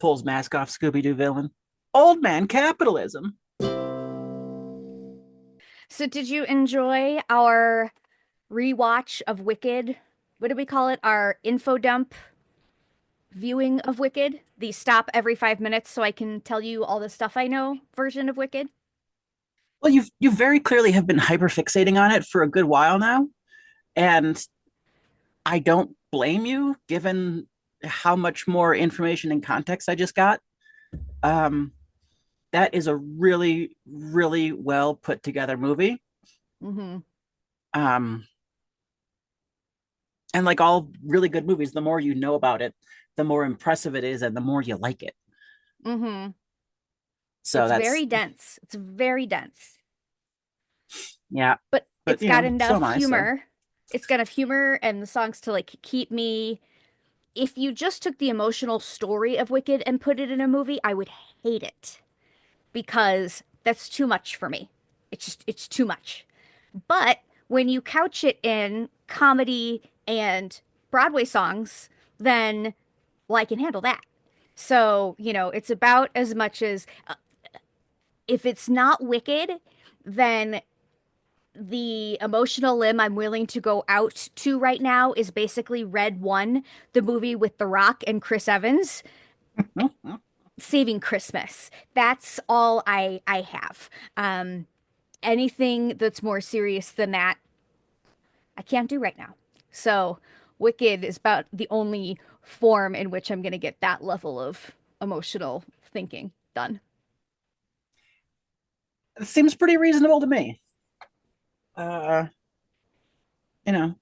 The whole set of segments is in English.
pulls mask off Scooby-Doo villain. Old man capitalism. So did you enjoy our rewatch of Wicked? What did we call it? Our info dump viewing of Wicked? The stop every 5 minutes so I can tell you all the stuff I know version of Wicked? Well, you very clearly have been hyperfixating on it for a good while now, and I don't blame you given how much more information and context I just got. Um, that is a really, really well put together movie. Mm-hmm. Um, and like all really good movies, the more you know about it, the more impressive it is, and the more you like it. Mm-hmm. So It's that's very dense. It's very dense. yeah, But but it's got so enough am I. So humor. It's got enough humor and the songs to like keep me. If you just took the emotional story of Wicked and put it in a movie, I would hate it because that's too much for me. It's too much. But when you couch it in comedy and Broadway songs, then well, I can handle that. So, it's about as much as if it's not Wicked, then the emotional limb I'm willing to go out to right now is basically Red One, the movie with The Rock and Chris Evans, Saving Christmas. That's all I have. Anything that's more serious than that, I can't do right now. So, Wicked is about the only form in which I'm going to get that level of emotional thinking done. it seems pretty reasonable to me. Uh, you know,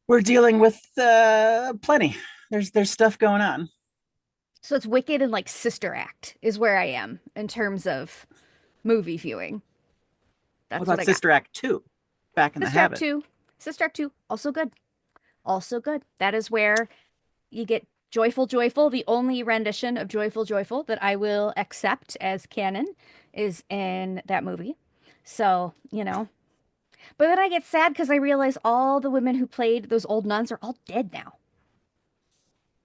we're dealing with plenty. There's stuff going on. So it's Wicked and like Sister Act is where I am in terms of movie viewing. What That's what about I got. Sister Act 2? Back in the Sister Act habit. 2, Sister Act 2, also good. Also good. That is where you get Joyful Joyful. The only rendition of Joyful Joyful that I will accept as canon is in that movie. So, But then I get sad because I realize all the women who played those old nuns are all dead now.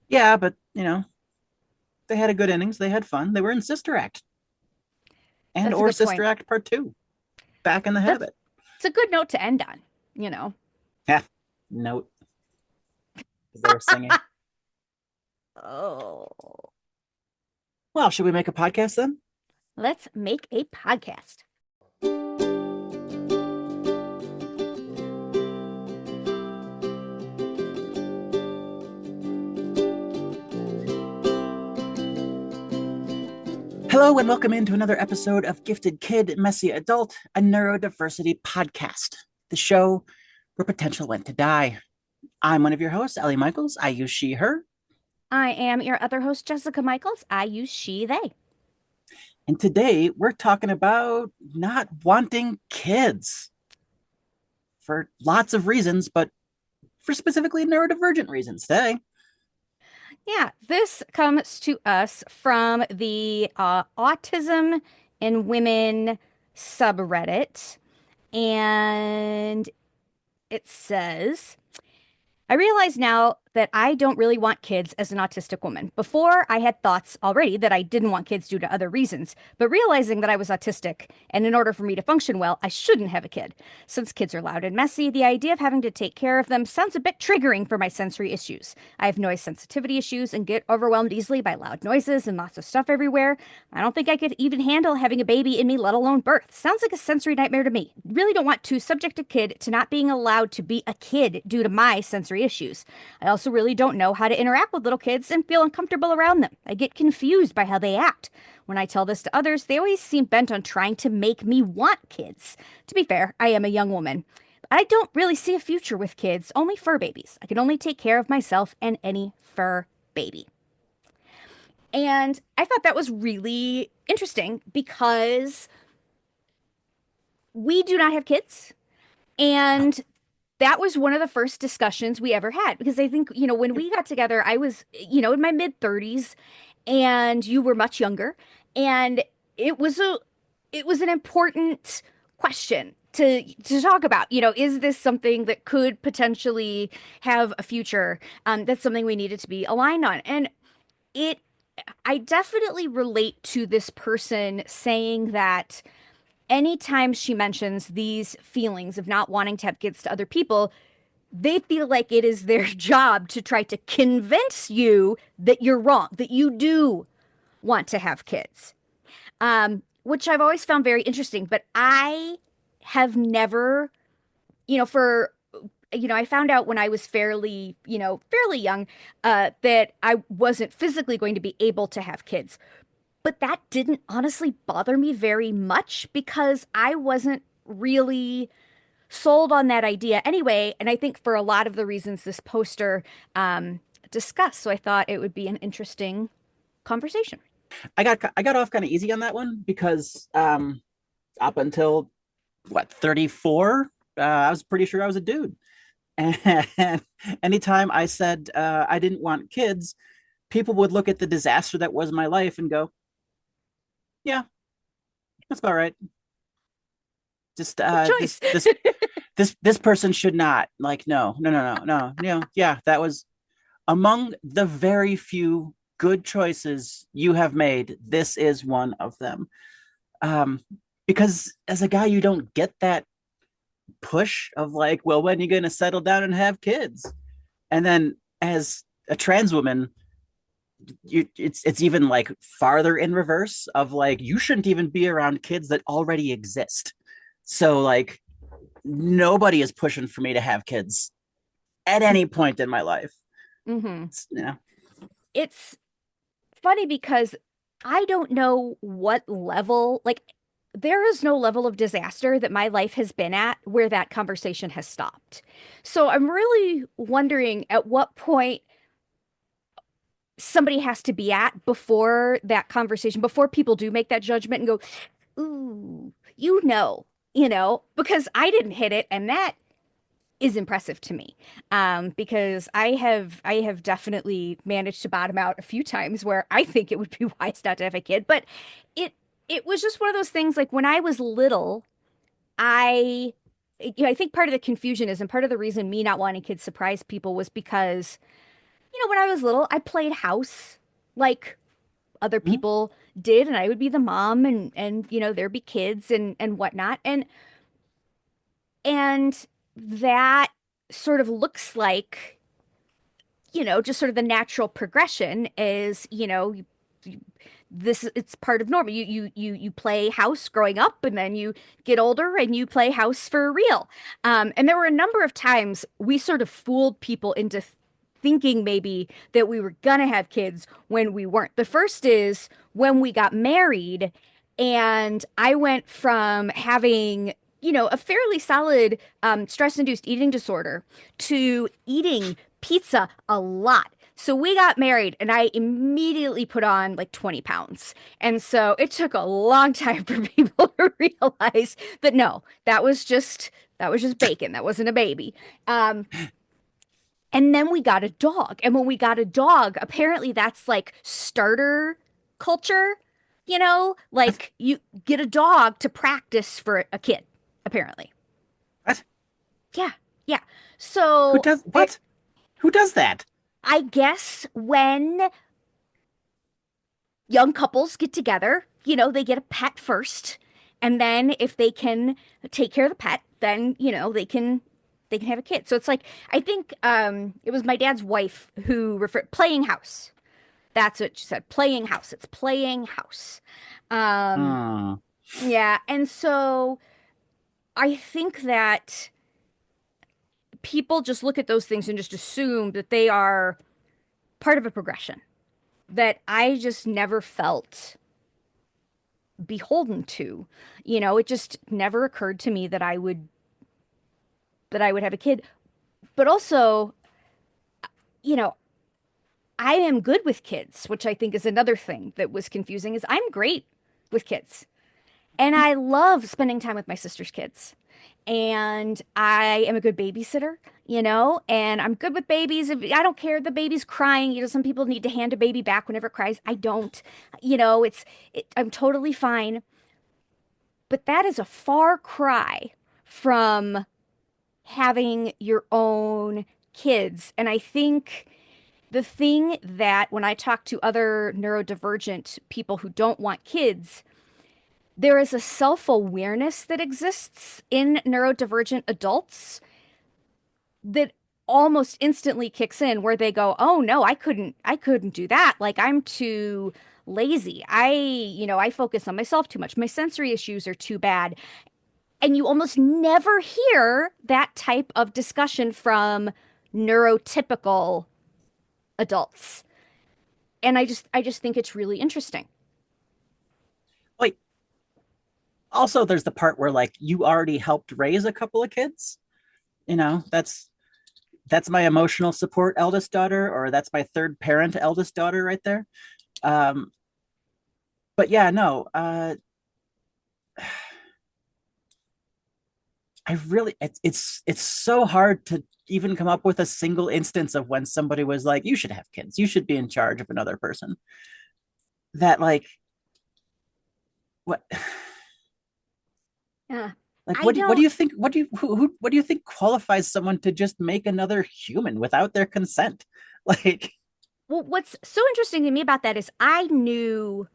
Yeah, but they had a good innings. They had fun. They were in Sister Act and That's a or good Sister point. Act Part 2. Back in the That's habit. it's a good note to end on, you know. Yeah. Note because they were singing. Oh. Well, should we make a podcast then? Let's make a podcast. Hello and welcome into another episode of Gifted Kid, Messy Adult, a neurodiversity podcast, the show where potential went to die. I'm one of your hosts, Ellie Michaels. I use she, her. I am your other host, Jessica Michaels. I use she, they. And today we're talking about not wanting kids for lots of reasons, but for specifically neurodivergent reasons today. Yeah, this comes to us from the Autism in Women subreddit. And it says, I realize now that I don't really want kids as an autistic woman. Before, I had thoughts already that I didn't want kids due to other reasons, but realizing that I was autistic and in order for me to function well, I shouldn't have a kid. Since kids are loud and messy, the idea of having to take care of them sounds a bit triggering for my sensory issues. I have noise sensitivity issues and get overwhelmed easily by loud noises and lots of stuff everywhere. I don't think I could even handle having a baby in me, let alone birth. Sounds like a sensory nightmare to me. Really don't want to subject a kid to not being allowed to be a kid due to my sensory issues. I also really don't know how to interact with little kids and feel uncomfortable around them. I get confused by how they act. When I tell this to others, they always seem bent on trying to make me want kids. To be fair, I am a young woman. But I don't really see a future with kids, only fur babies. I can only take care of myself and any fur baby. And I thought that was really interesting because we do not have kids. And that was one of the first discussions we ever had because I think, when we got together, I was, in my mid 30s and you were much younger. And it was an important question to talk about. Is this something that could potentially have a future? That's something we needed to be aligned on. And it I definitely relate to this person saying that anytime she mentions these feelings of not wanting to have kids to other people, they feel like it is their job to try to convince you that you're wrong, that you do want to have kids. Which I've always found very interesting. But I have never, for I found out when I was fairly young, that I wasn't physically going to be able to have kids. But that didn't honestly bother me very much because I wasn't really sold on that idea anyway. And I think for a lot of the reasons this poster discussed. So I thought it would be an interesting conversation. I got off kind of easy on that one because up until what 34, I was pretty sure I was a dude. And anytime I said I didn't want kids, people would look at the disaster that was my life and go, "Yeah, that's about right. Just Good this choice. this this person should not like no no no no no yeah, that was among the very few good choices you have made. This is one of them." Um, because as a guy, you don't get that push of like, well, when are you going to settle down and have kids? And then as a trans woman, it's even like farther in reverse of like you shouldn't even be around kids that already exist. So like nobody is pushing for me to have kids at any point in my life. Hmm. Yeah. It's funny because I don't know what level, like, there is no level of disaster that my life has been at where that conversation has stopped. So I'm really wondering at what point somebody has to be at before that conversation, before people do make that judgment and go, ooh, because I didn't hit it, and that is impressive to me. Because I have definitely managed to bottom out a few times where I think it would be wise not to have a kid. But it it was just one of those things like when I was little, I I think part of the confusion is, and part of the reason me not wanting kids surprised people was because, when I was little, I played house like other Mhm. people did, and I would be the mom, and there'd be kids and whatnot. And that sort of looks like, just sort of the natural progression is, this it's part of normal. You play house growing up, and then you get older and you play house for real. And there were a number of times we sort of fooled people into thinking maybe that we were gonna have kids when we weren't. The first is when we got married, and I went from having, a fairly solid stress-induced eating disorder to eating pizza a lot. So we got married and I immediately put on like 20 pounds. And so it took a long time for people to realize that no, that was just bacon. That wasn't a baby. Um, and then we got a dog. And when we got a dog, apparently that's like starter culture, like you get a dog to practice for a kid, apparently. What? Yeah. Yeah. Who So does what? Who does that? I guess when young couples get together, they get a pet first. And then if they can take care of the pet, then, they can have a kid. So it's like I think it was my dad's wife who referred playing house. That's what she said. Playing house. It's playing house. Um, Hmm. yeah. And so I think that people just look at those things and just assume that they are part of a progression that I just never felt beholden to. It just never occurred to me that I would have a kid. But also, you know, I am good with kids, which I think is another thing that was confusing is I'm great with kids. And I love spending time with my sister's kids. And I am a good babysitter, and I'm good with babies. If I don't care, the baby's crying. Some people need to hand a baby back whenever it cries. I don't. I'm totally fine. But that is a far cry from having your own kids. And I think the thing that when I talk to other neurodivergent people who don't want kids, there is a self-awareness that exists in neurodivergent adults that almost instantly kicks in where they go, "Oh no, I couldn't do that. Like I'm too lazy. I focus on myself too much. My sensory issues are too bad." And you almost never hear that type of discussion from neurotypical adults. And I just think it's really interesting. Like, also, there's the part where like you already helped raise a couple of kids. You know, that's my emotional support eldest daughter, or that's my third parent eldest daughter right there. Um, but yeah, no, I really it's so hard to even come up with a single instance of when somebody was like, "You should have kids. You should be in charge of another person." That like what Yeah. like I what do don't you think what do you think qualifies someone to just make another human without their consent? Like, Well, what's so interesting to me about that is I knew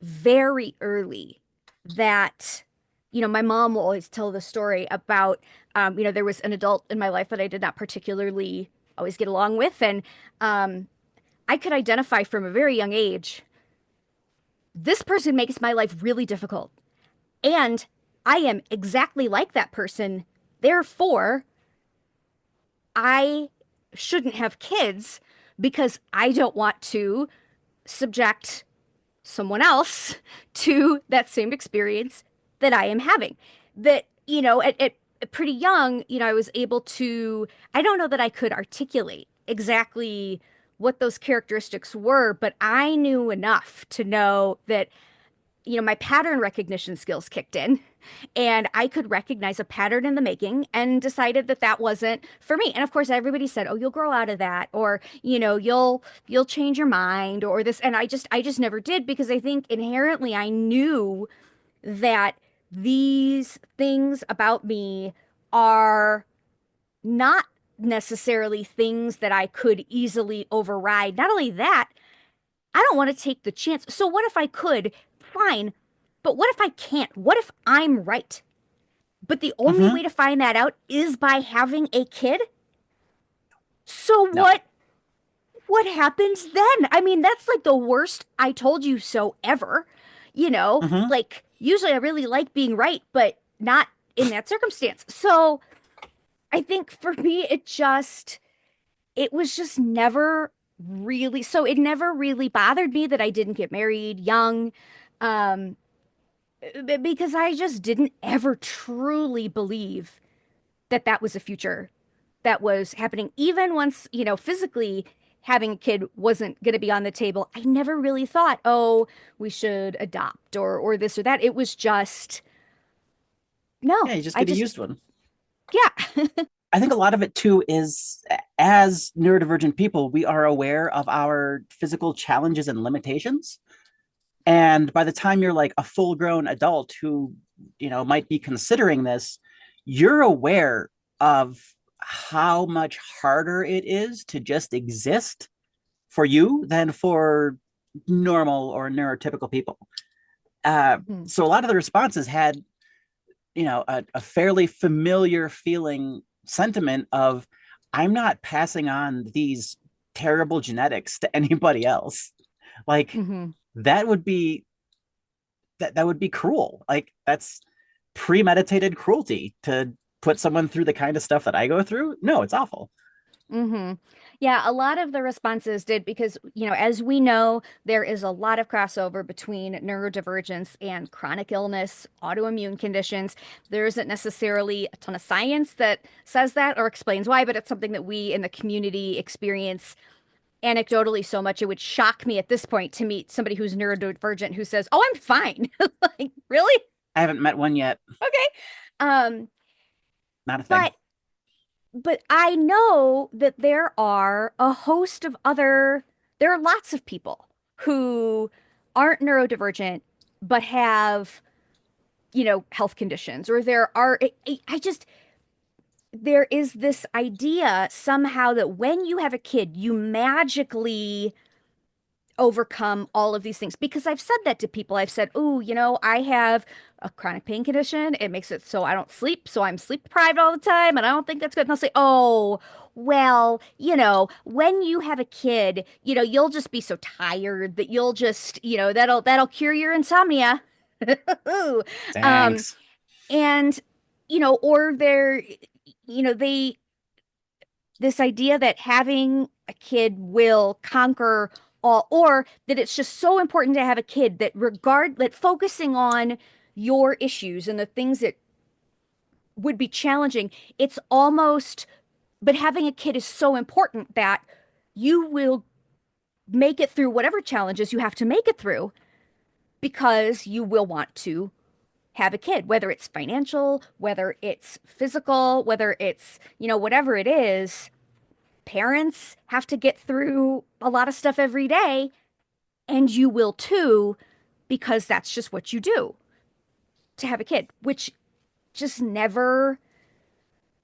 very early that, my mom will always tell the story about, there was an adult in my life that I did not particularly always get along with. And I could identify from a very young age, this person makes my life really difficult. And I am exactly like that person. Therefore, I shouldn't have kids because I don't want to subject someone else to that same experience that I am having. That, at pretty young, I was able to, I don't know that I could articulate exactly what those characteristics were, but I knew enough to know that, my pattern recognition skills kicked in and I could recognize a pattern in the making and decided that that wasn't for me. And of course, everybody said, "Oh, you'll grow out of that," or you'll change your mind, or this. And I just never did because I think inherently I knew that these things about me are not necessarily things that I could easily override. Not only that, I don't want to take the chance. So what if I could? Fine. But what if I can't? What if I'm right? But the only mm-hmm, way to find that out is by having a kid. So no, what happens then? I mean, that's like the worst I told you so ever. mm-hmm, Like usually I really like being right, but not in that circumstance. So I think for me it was just never really so it never really bothered me that I didn't get married young. Um because I just didn't ever truly believe that that was a future that was happening. Even once, physically having a kid wasn't going to be on the table, I never really thought, oh, we should adopt or this or that. It was just, yeah, no, you just I get a just, used one. yeah. I think a lot of it too is, as neurodivergent people, we are aware of our physical challenges and limitations. And by the time you're like a full grown adult who, might be considering this, you're aware of how much harder it is to just exist for you than for normal or neurotypical people. Mhm. So a lot of the responses had, a fairly familiar feeling sentiment of, I'm not passing on these terrible genetics to anybody else. Like, Mhm. that would be that would be cruel. Like, that's premeditated cruelty to put someone through the kind of stuff that I go through. No, it's awful. Hmm. Yeah, a lot of the responses did because, as we know, there is a lot of crossover between neurodivergence and chronic illness, autoimmune conditions. There isn't necessarily a ton of science that says that or explains why, but it's something that we in the community experience anecdotally so much it would shock me at this point to meet somebody who's neurodivergent who says, "Oh, I'm fine." Like, really? I haven't met one yet. Okay. Um, Not a thing. but but I know that there are a host of there are lots of people who aren't neurodivergent but have, health conditions, or there are, I just, there is this idea somehow that when you have a kid, you magically overcome all of these things. Because I've said that to people. I've said, oh, I have a chronic pain condition. It makes it so I don't sleep. So I'm sleep deprived all the time. And I don't think that's good. And they'll say, oh, well, when you have a kid, you'll just be so tired that you'll just, that'll cure your insomnia. Um, Thanks. and, or they're, they this idea that having a kid will conquer all, or that it's just so important to have a kid that focusing on your issues and the things that would be challenging, it's almost, but having a kid is so important that you will make it through whatever challenges you have to make it through because you will want to have a kid, whether it's financial, whether it's physical, whether it's, whatever it is. Parents have to get through a lot of stuff every day, and you will too, because that's just what you do to have a kid, which just never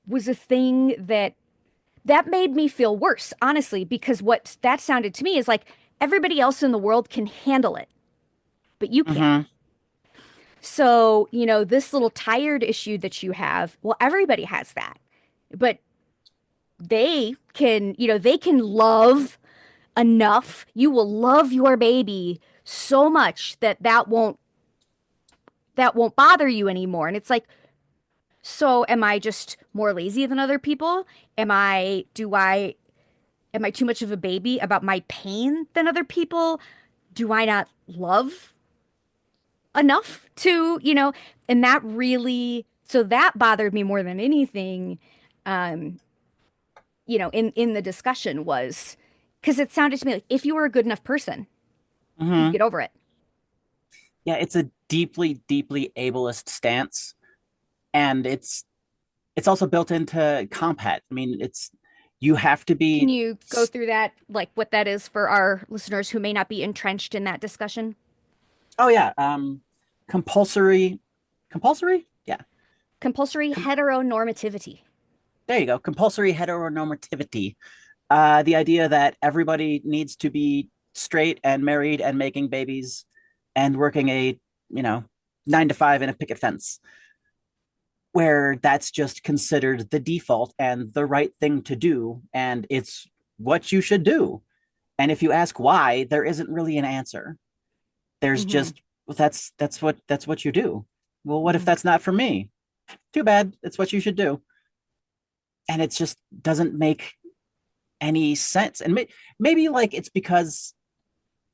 was a thing that made me feel worse, honestly, because what that sounded to me is like everybody else in the world can handle it, but you can't. Hmm. So, this little tired issue that you have, well, everybody has that, but they can love enough, you will love your baby so much that won't bother you anymore. And it's like, so am I just more lazy than other people? Am I too much of a baby about my pain than other people? Do I not love enough to, and that bothered me more than anything, um, in the discussion was because it sounded to me like if you were a good enough person, you'd Hmm. get over it. Yeah, it's a deeply, deeply ableist stance, and it's also built into Compet. I mean, it's you have to Can be. you go through that, like what that is for our listeners who may not be entrenched in that discussion? Oh yeah, compulsory, compulsory. Yeah, Compulsory Com- heteronormativity. there you go. Compulsory heteronormativity. The idea that everybody needs to be straight and married and making babies and working a you know 9 to 5 in a picket fence, where that's just considered the default and the right thing to do, and it's what you should do. And if you ask why, there isn't really an answer. There's Hmm. just well, that's what you do. Well, what if Hmm. that's not for me? Too bad. It's what you should do. And it just doesn't make any sense. And maybe like it's because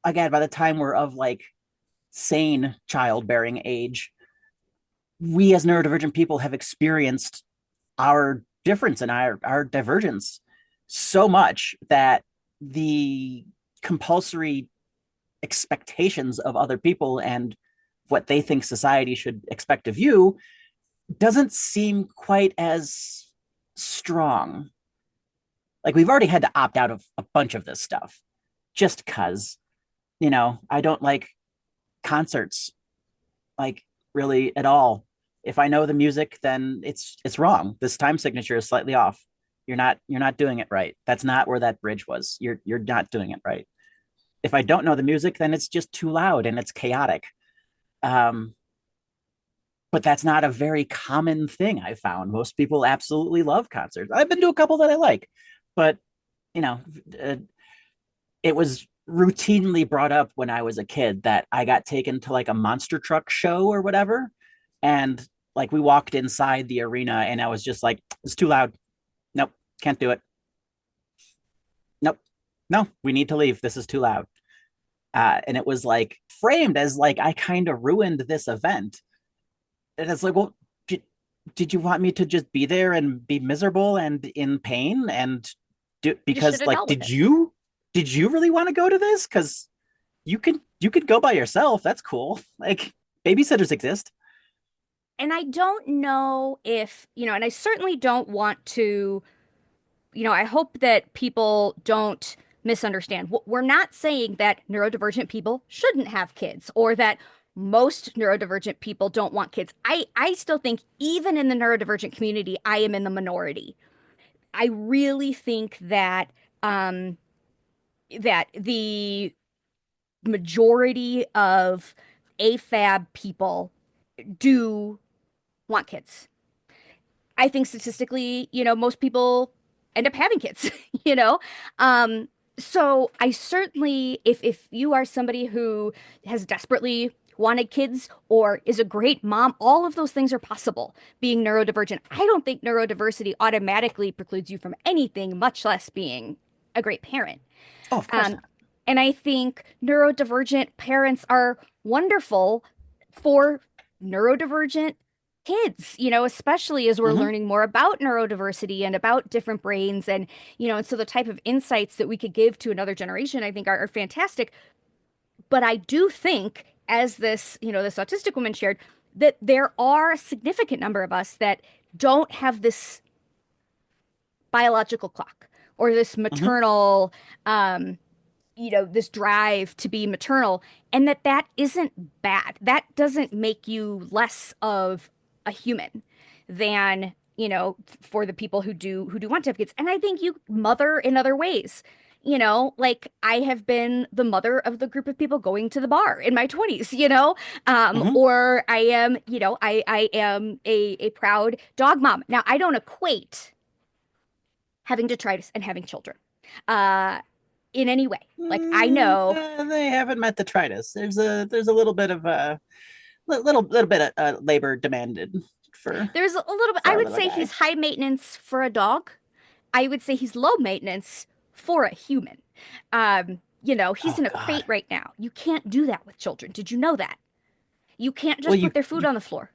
again, by the time we're of like sane childbearing age, we as neurodivergent people have experienced our difference and our divergence so much that the compulsory expectations of other people and what they think society should expect of you doesn't seem quite as strong. Like we've already had to opt out of a bunch of this stuff just because, I don't like concerts like really at all. If I know the music, then it's wrong. This time signature is slightly off. You're not doing it right. That's not where that bridge was. You're not doing it right. If I don't know the music, then it's just too loud and it's chaotic. Um, but that's not a very common thing. I found most people absolutely love concerts. I've been to a couple that I like, but you know, uh, it was routinely brought up when I was a kid that I got taken to like a monster truck show or whatever. And like we walked inside the arena and I was just like, it's too loud. Nope, can't do it. Nope, no, we need to leave. This is too loud. And it was like framed as like I kind of ruined this event. And it's like, well, did you want me to just be there and be miserable and in pain and You just should because have like dealt with it. did you really want to go to this? Because you could go by yourself. That's cool. Like babysitters exist. And I don't know if, and I certainly don't want to, I hope that people don't misunderstand. We're not saying that neurodivergent people shouldn't have kids or that most neurodivergent people don't want kids. I still think even in the neurodivergent community, I am in the minority. I really think that um, that the majority of AFAB people do want kids. I think statistically, most people end up having kids, you know? Um, so I certainly, if you are somebody who has desperately wanted kids or is a great mom, all of those things are possible being neurodivergent. I don't think neurodiversity automatically precludes you from anything, much less being a great parent. Oh, of course Um, not. and I think neurodivergent parents are wonderful for neurodivergent kids, especially as we're Hmm. learning more about neurodiversity and about different brains. And so the type of insights that we could give to another generation, I think are fantastic. But I do think, as this autistic woman shared, that there are a significant number of us that don't have this biological clock or this Hmm. maternal this drive to be maternal, and that isn't bad. That doesn't make you less of a human than, for the people who do want to have kids. And I think you mother in other ways. Like I have been the mother of the group of people going to the bar in my 20s, Hmm. or I am, I am a proud dog mom. Now, I don't equate having detritus and having children. Uh, in any way. Like I know They haven't met the tritus. There's a little bit of little bit of labor demanded for there's a little bit, for I our would little say guy. he's high maintenance for a dog. I would say he's low maintenance for a human. He's Oh in a crate God. right now. You can't do that with children. Did you know that? You can't Well, just put their food on the floor.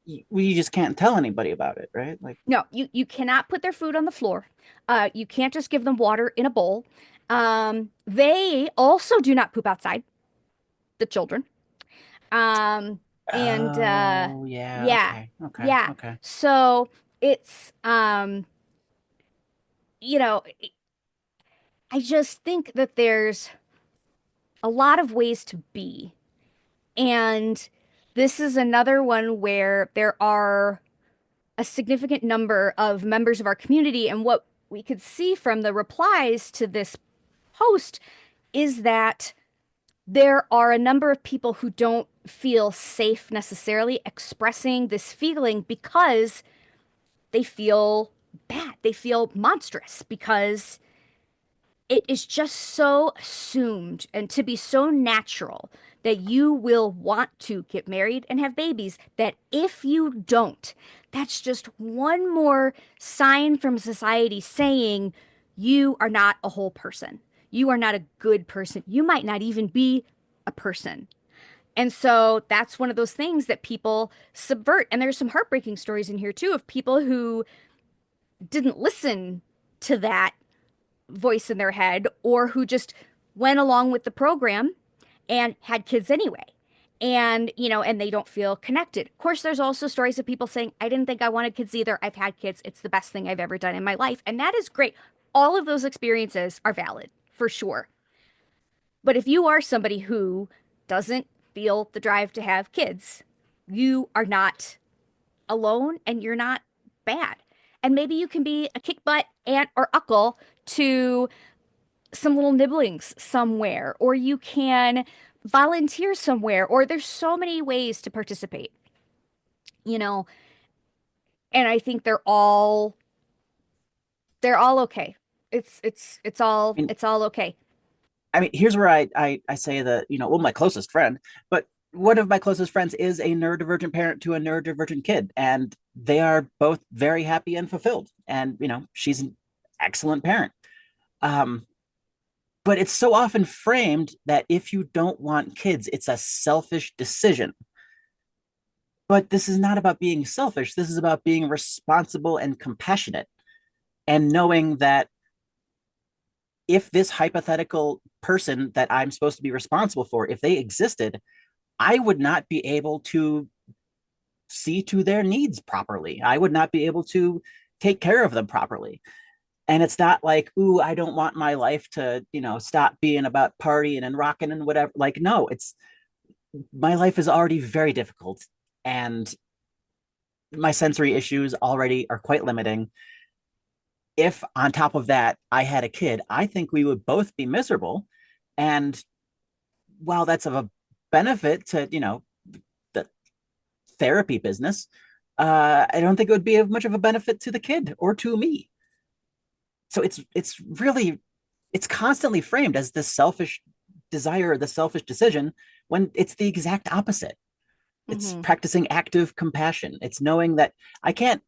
you just can't tell anybody about it, right? Like, No, you cannot put their food on the floor. You can't just give them water in a bowl. They also do not poop outside, the children. Um, and oh yeah, yeah, okay, okay, yeah. okay. So it's you know, I just think that there's a lot of ways to be. And this is another one where there are a significant number of members of our community. And what we could see from the replies to this post is that there are a number of people who don't feel safe necessarily expressing this feeling because they feel bad. They feel monstrous because it is just so assumed and to be so natural that you will want to get married and have babies that if you don't, that's just one more sign from society saying you are not a whole person. You are not a good person. You might not even be a person. And so that's one of those things that people subvert. And there's some heartbreaking stories in here too of people who didn't listen to that voice in their head or who just went along with the program and had kids anyway. And they don't feel connected. Of course, there's also stories of people saying, I didn't think I wanted kids either. I've had kids. It's the best thing I've ever done in my life. And that is great. All of those experiences are valid for sure. But if you are somebody who doesn't feel the drive to have kids, you are not alone and you're not bad. And maybe you can be a kick butt aunt or uncle to some little nibblings somewhere, or you can volunteer somewhere, or there's so many ways to participate, you know, and I think they're all okay. It's I all mean, it's all okay. here's where I say that, well, my closest friend, but one of my closest friends is a neurodivergent parent to a neurodivergent kid, and they are both very happy and fulfilled. And she's an excellent parent. Um, but it's so often framed that if you don't want kids, it's a selfish decision. But this is not about being selfish. This is about being responsible and compassionate and knowing that if this hypothetical person that I'm supposed to be responsible for, if they existed, I would not be able to see to their needs properly. I would not be able to take care of them properly. And it's not like, ooh, I don't want my life to, stop being about partying and rocking and whatever. Like, no, it's my life is already very difficult, and my sensory issues already are quite limiting. If on top of that I had a kid, I think we would both be miserable. And while that's of a benefit to, the therapy business, I don't think it would be of much of a benefit to the kid or to me. So it's really it's constantly framed as this selfish desire, the selfish decision, when it's the exact opposite. It's Hmm. practicing active compassion. It's knowing that I can't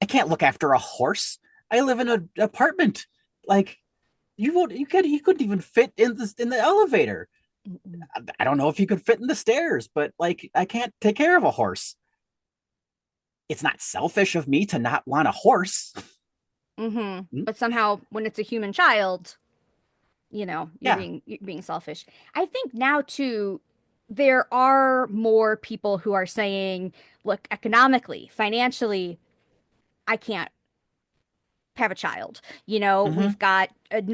I can't look after a horse. I live in an apartment. Like you couldn't even fit in the elevator. I don't know if you could fit in the stairs, but like I can't take care of a horse. It's not selfish of me to not want a horse. Hmm. Mm, But somehow, when it's a human child, yeah. you're being selfish. I think now too, there are more people who are saying, look, economically, financially, I can't have a child. Mm-hmm. We've got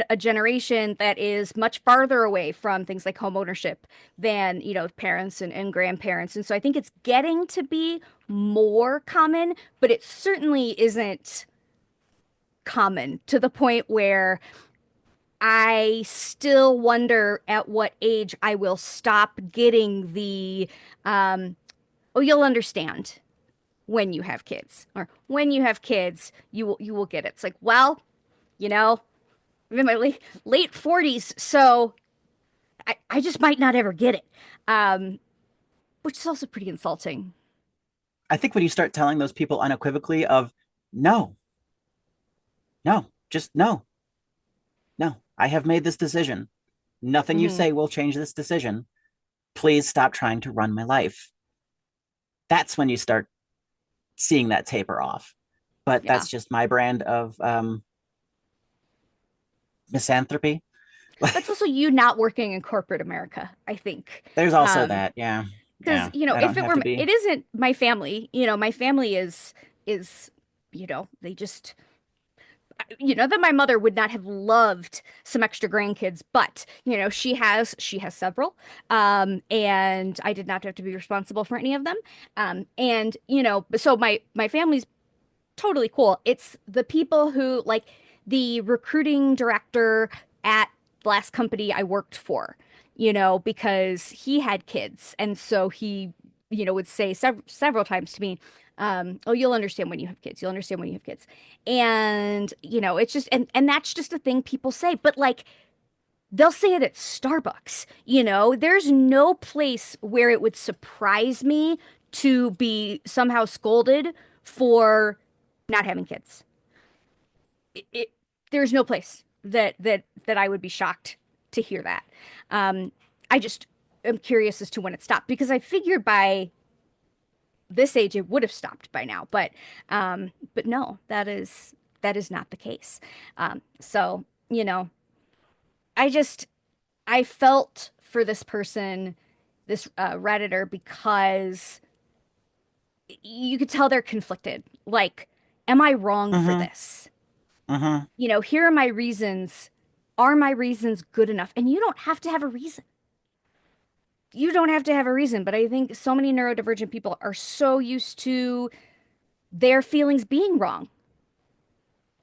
a generation that is much farther away from things like home ownership than, parents and grandparents. And so I think it's getting to be more common, but it certainly isn't common to the point where I still wonder at what age I will stop getting um, oh, you'll understand when you have kids, or when you have kids, you will get it. It's like, well, you know, I'm in my late 40s, so I just might not ever get it. Um, which is also pretty insulting. I think when you start telling those people unequivocally of no, no, just no, no, I have made this decision. Nothing you Hmm. say will change this decision. Please stop trying to run my life. That's when you start seeing that taper off. But Yeah. that's just my brand of misanthropy. That's also you not working in corporate America, I think. There's also Um, that. Yeah. because, Yeah. I if don't it have were, to be. it isn't my family, my family is, they just, that my mother would not have loved some extra grandkids, but she has several, and I did not have to be responsible for any of them, and so my family's totally cool. It's the people who, like, the recruiting director at the last company I worked for, because he had kids, and so he would say several times to me, oh, you'll understand when you have kids, you'll understand when you have kids. And it's just, and that's just a thing people say, but like, they'll say it at Starbucks. There's no place where it would surprise me to be somehow scolded for not having kids. It there's no place that I would be shocked to hear that. Um, I just am curious as to when it stopped, because I figured by this age it would have stopped by now, but no, that is not the case. So I just I felt for this person, this Redditor, because you could tell they're conflicted. Like, am I wrong for Mm-hmm. this? Mm-hmm. Here are my reasons. Are my reasons good enough? And you don't have to have a reason. You don't have to have a reason, but I think so many neurodivergent people are so used to their feelings being wrong,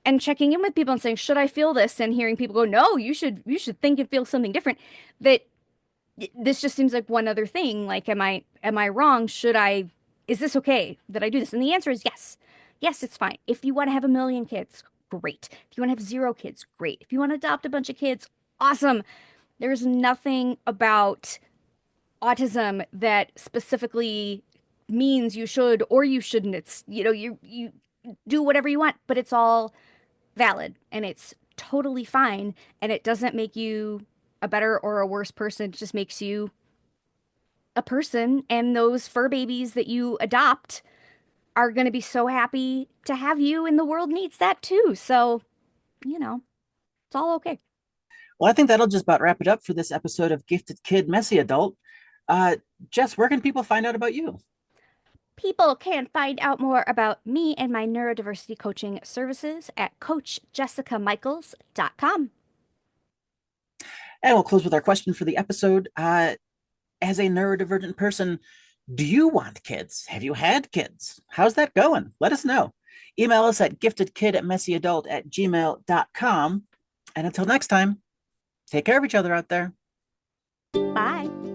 and checking in with people and saying, "Should I feel this?" and hearing people go, "No, you should think and feel something different." That this just seems like one other thing. Like, am I wrong? Is this okay that I do this? And the answer is yes. Yes, it's fine. If you want to have a million kids, great. If you want to have zero kids, great. If you want to adopt a bunch of kids, awesome. There's nothing about autism that specifically means you should or you shouldn't. It's, you do whatever you want, but it's all valid and it's totally fine, and it doesn't make you a better or a worse person. It just makes you a person, and those fur babies that you adopt are going to be so happy to have you, and the world needs that too. So, you know, it's all okay. Well, I think that'll just about wrap it up for this episode of Gifted Kid, Messy Adult. Uh, Jess, where can people find out about you? People can find out more about me and my neurodiversity coaching services at coachjessicamichaels.com. And we'll close with our question for the episode. as a neurodivergent person, do you want kids? Have you had kids? How's that going? Let us know. Email us at giftedkid@messyadult@gmail.com. And until next time, take care of each other out there. Bye.